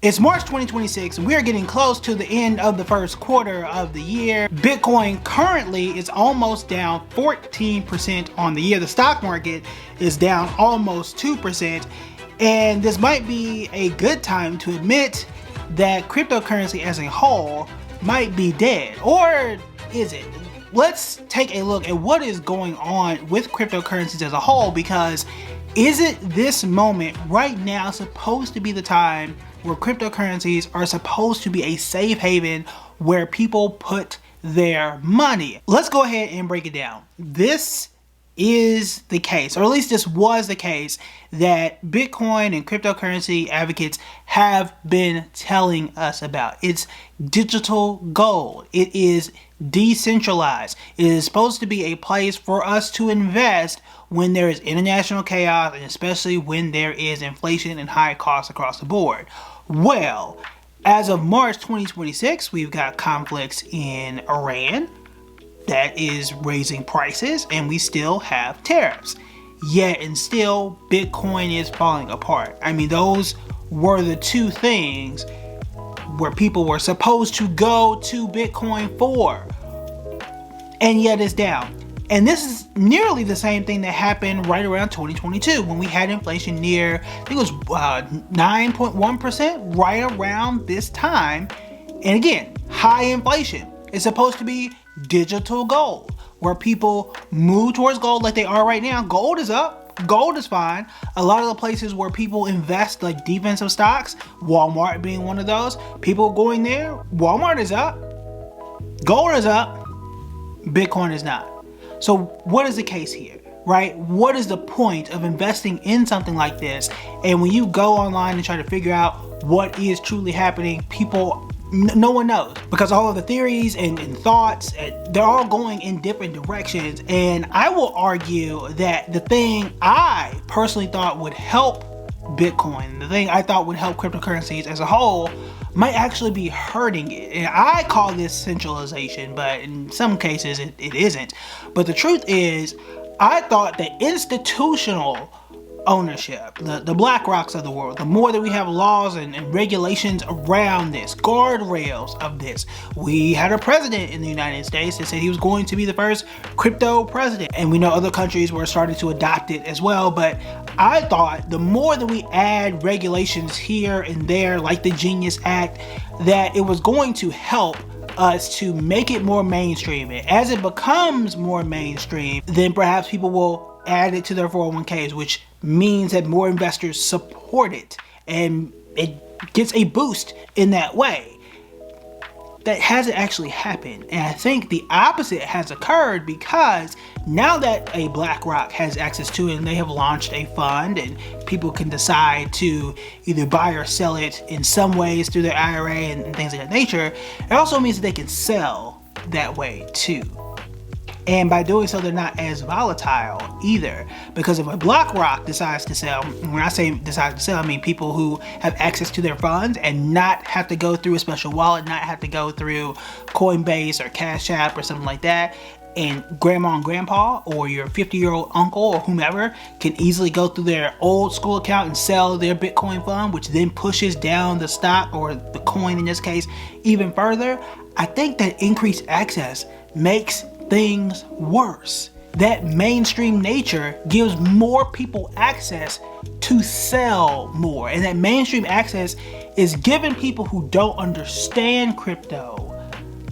It's March 2026 and we are getting close to the end of the first quarter of the year. Bitcoin currently is almost down 14% on the year. The stock market is down almost 2%. And this might be a good time to admit that cryptocurrency as a whole might be dead. Or is it? Let's take a look at what is going on with cryptocurrencies as a whole, because is it this moment right now supposed to be the time where cryptocurrencies are supposed to be a safe haven where people put their money? Let's go ahead and break it down. This is the case, or at least this was the case, that Bitcoin and cryptocurrency advocates have been telling us about. It's digital gold. It is decentralized. It is supposed to be a place for us to invest when there is international chaos, and especially when there is inflation and high costs across the board. Well, as of March 2026, we've got conflicts in Iran that is raising prices, and we still have tariffs. Yet and still, Bitcoin is falling apart. I mean, those were the two things where people were supposed to go to Bitcoin for, and yet it's down. And this is nearly the same thing that happened right around 2022 when we had inflation near, I think it was 9.1% right around this time. And again, high inflation is supposed to be digital gold, where people move towards gold like they are right now. Gold is up, gold is fine. A lot of the places where people invest, like defensive stocks, Walmart being one of those, people going there, Walmart is up, gold is up, Bitcoin is not. So what is the case here, right? What is the point of investing in something like this? And when you go online and try to figure out what is truly happening, no one knows, because all of the theories and thoughts, they're all going in different directions. And I will argue that the thing I personally thought would help Bitcoin, the thing I thought would help cryptocurrencies as a whole, might actually be hurting it. And I call this centralization, but in some cases it isn't. But the truth is, I thought that institutional ownership, the BlackRocks of the world, the more that we have laws and regulations around this, guardrails of this. We had a president in the United States that said he was going to be the first crypto president, and we know other countries were starting to adopt it as well. But I thought the more that we add regulations here and there, like the Genius Act, that it was going to help us to make it more mainstream. And as it becomes more mainstream, then perhaps people will add it to their 401ks, which means that more investors support it and it gets a boost in that way. That hasn't actually happened, and I think the opposite has occurred, because now that a BlackRock has access to it and they have launched a fund and people can decide to either buy or sell it in some ways through their IRA and things of that nature, it also means that they can sell that way too. And by doing so, they're not as volatile either. Because if a BlackRock decides to sell, when I say decides to sell, I mean people who have access to their funds and not have to go through a special wallet, not have to go through Coinbase or Cash App or something like that. And grandma and grandpa or your 50-year-old uncle or whomever can easily go through their old school account and sell their Bitcoin fund, which then pushes down the stock, or the coin in this case, even further. I think that increased access makes things worse. That mainstream nature gives more people access to sell more, and that mainstream access is giving people who don't understand crypto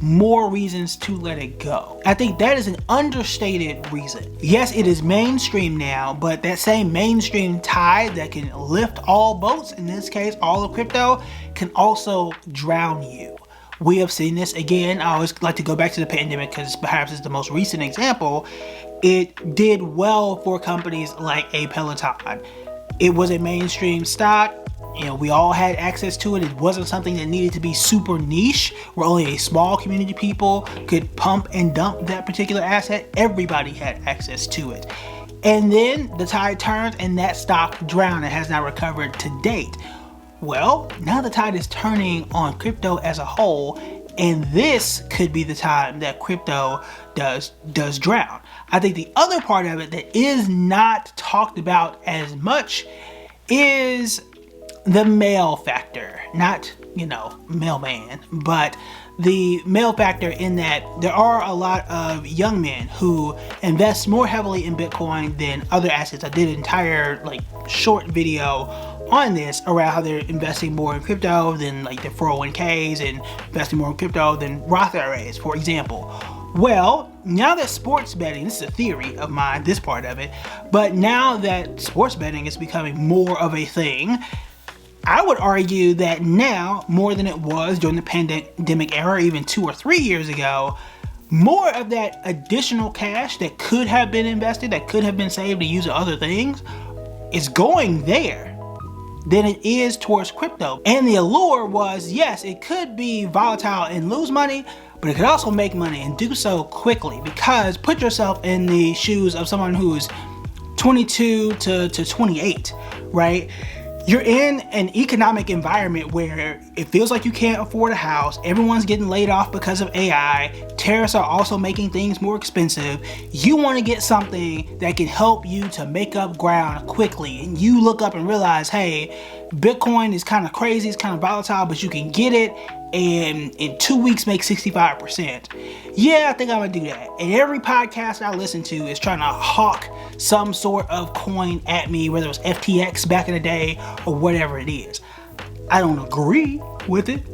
more reasons to let it go. I think that is an understated reason. Yes, it is mainstream now, but that same mainstream tide that can lift all boats, in this case all of crypto, can also drown you. We have seen this again. I always like to go back to the pandemic because perhaps it's the most recent example. It did well for companies like a Peloton. It was a mainstream stock. We all had access to it. It wasn't something that needed to be super niche, where only a small community of people could pump and dump that particular asset. Everybody had access to it. And then the tide turns and that stock drowned and has not recovered to date. Well, now the tide is turning on crypto as a whole, and this could be the time that crypto does drown. I think the other part of it that is not talked about as much is the male factor, not, mailman, but the male factor in that there are a lot of young men who invest more heavily in Bitcoin than other assets. I did an entire short video on this around how they're investing more in crypto than their 401ks and investing more in crypto than Roth IRAs, for example. Well, now that sports betting, this is a theory of mine, this part of it, but now that sports betting is becoming more of a thing, I would argue that now, more than it was during the pandemic era, even 2 or 3 years ago, more of that additional cash that could have been invested, that could have been saved to use other things, is going there than it is towards crypto. And the allure was, yes, it could be volatile and lose money, but it could also make money and do so quickly. Because put yourself in the shoes of someone who's 22 to 28, right? You're in an economic environment where it feels like you can't afford a house, everyone's getting laid off because of AI, tariffs are also making things more expensive. You want to get something that can help you to make up ground quickly, and you look up and realize, hey, Bitcoin is kind of crazy, it's kind of volatile, but you can get it and in 2 weeks make 65%. Yeah, I think I'm gonna do that. And every podcast I listen to is trying to hawk some sort of coin at me, whether it was FTX back in the day or whatever it is. I don't agree with it,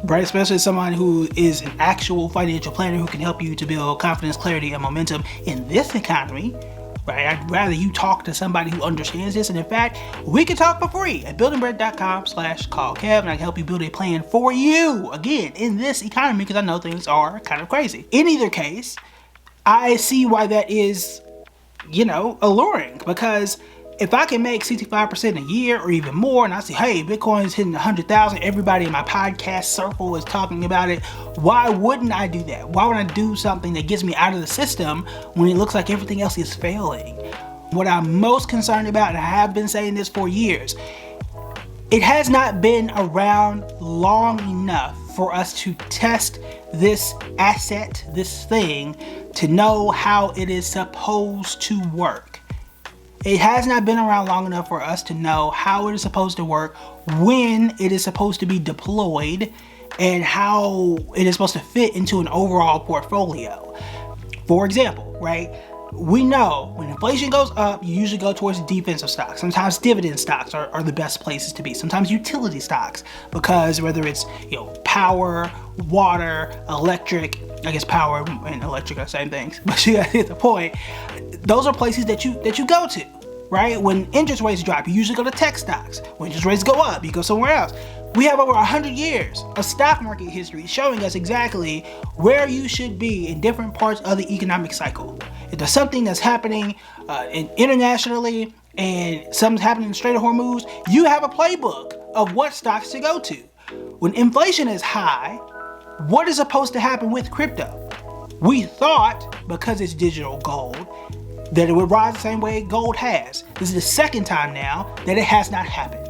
right? Especially as someone who is an actual financial planner who can help you to build confidence, clarity, and momentum in this economy. Right? I'd rather you talk to somebody who understands this, and in fact, we can talk for free at buildingbread.com/callkev, and I can help you build a plan for you, again, in this economy, because I know things are kind of crazy. In either case, I see why that is, alluring, because if I can make 65% a year or even more, and I see, hey, Bitcoin is hitting 100,000, everybody in my podcast circle is talking about it, why wouldn't I do that? Why would I do something that gets me out of the system when it looks like everything else is failing? What I'm most concerned about, and I have been saying this for years, it has not been around long enough for us to test this asset, this thing, to know how it is supposed to work. It has not been around long enough for us to know how it is supposed to work, when it is supposed to be deployed, and how it is supposed to fit into an overall portfolio. For example, right? We know when inflation goes up, you usually go towards defensive stocks. Sometimes dividend stocks are the best places to be. Sometimes utility stocks, because whether it's power, water, electric, I guess power and electric are the same things, but you get the point. Those are places that you go to, right? When interest rates drop, you usually go to tech stocks. When interest rates go up, you go somewhere else. We have over 100 years of stock market history showing us exactly where you should be in different parts of the economic cycle. If there's something that's happening internationally and something's happening in the Strait of Hormuz, you have a playbook of what stocks to go to. When inflation is high, what is supposed to happen with crypto? We thought, because it's digital gold, that it would rise the same way gold has. This is the second time now that it has not happened.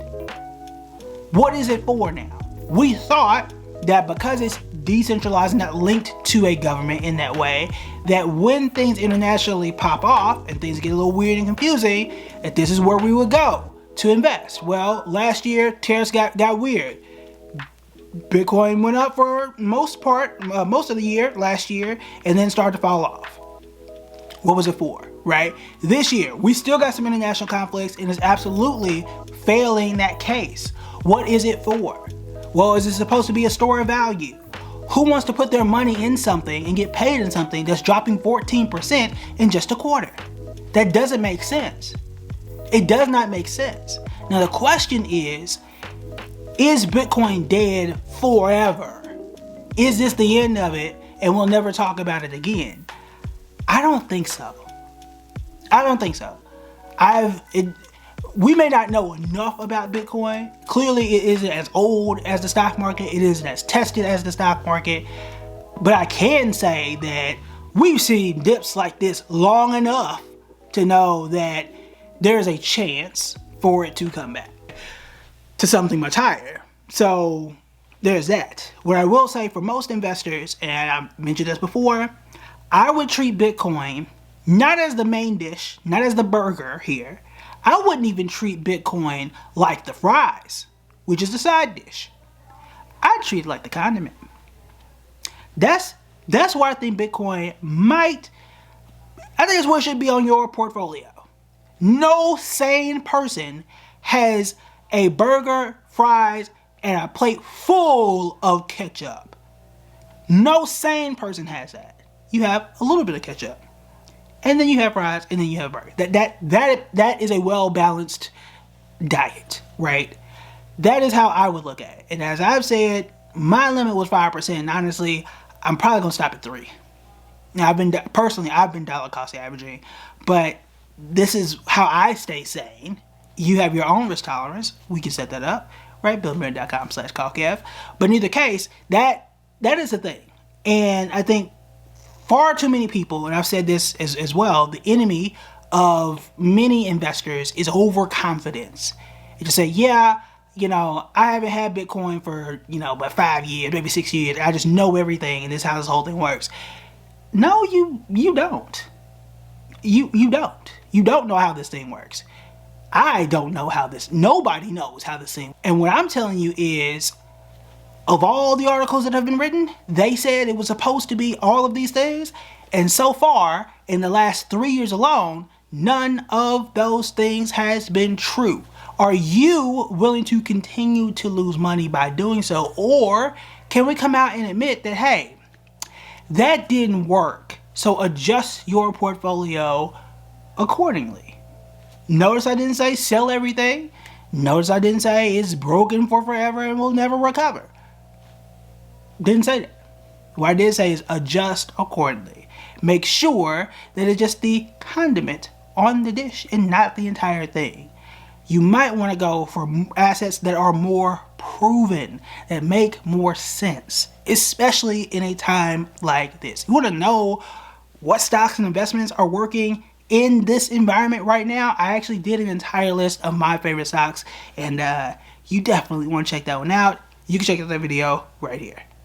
What is it for now? We thought that because it's decentralized, not linked to a government in that way, that when things internationally pop off and things get a little weird and confusing, that this is where we would go to invest. Well, last year, tariffs got weird. Bitcoin went up for most of the year last year, and then started to fall off. What was it for, right? This year, we still got some international conflicts, and it's absolutely failing that case. What is it for? Well, is it supposed to be a store of value? Who wants to put their money in something and get paid in something that's dropping 14% in just a quarter? That doesn't make sense. It does not make sense. Now the question is Bitcoin dead forever? Is this the end of it and we'll never talk about it again? I don't think so. We may not know enough about Bitcoin. Clearly, it isn't as old as the stock market. It isn't as tested as the stock market. But I can say that we've seen dips like this long enough to know that there's a chance for it to come back to something much higher. So there's that. What I will say for most investors, and I mentioned this before, I would treat Bitcoin not as the main dish, not as the burger here. I wouldn't even treat Bitcoin like the fries. which is the side dish. I treat it like the condiment. That's why I think Bitcoin I think it's what it should be on your portfolio. No sane person has a burger, fries, and a plate full of ketchup. No sane person has that. You have a little bit of ketchup, and then you have fries, and then you have a burger. That is a well-balanced diet, right? That is how I would look at it. And as I've said, my limit was 5%. And honestly, I'm probably gonna stop at 3. Now, I've been dollar cost averaging, but this is how I stay sane. You have your own risk tolerance. We can set that up, right? BillMarin.com/CalCav. But in either case, that is the thing. And I think far too many people, and I've said this as well, the enemy of many investors is overconfidence. You just say, yeah, I haven't had Bitcoin for, about 5 years, maybe 6 years. I just know everything, and this is how this whole thing works. No, you don't. You don't. You don't know how this thing works. I don't know nobody knows how this thing. And what I'm telling you is, of all the articles that have been written, they said it was supposed to be all of these things. And so far, in the last 3 years alone, none of those things has been true. Are you willing to continue to lose money by doing so? Or can we come out and admit that, hey, that didn't work, so adjust your portfolio accordingly? Notice I didn't say sell everything. Notice I didn't say it's broken for forever and will never recover. Didn't say that. What I did say is adjust accordingly. Make sure that it's just the condiment on the dish and not the entire thing. You might want to go for assets that are more proven, that make more sense, especially in a time like this. You want to know what stocks and investments are working in this environment right now? I actually did an entire list of my favorite stocks, and you definitely want to check that one out. You can check out that video right here.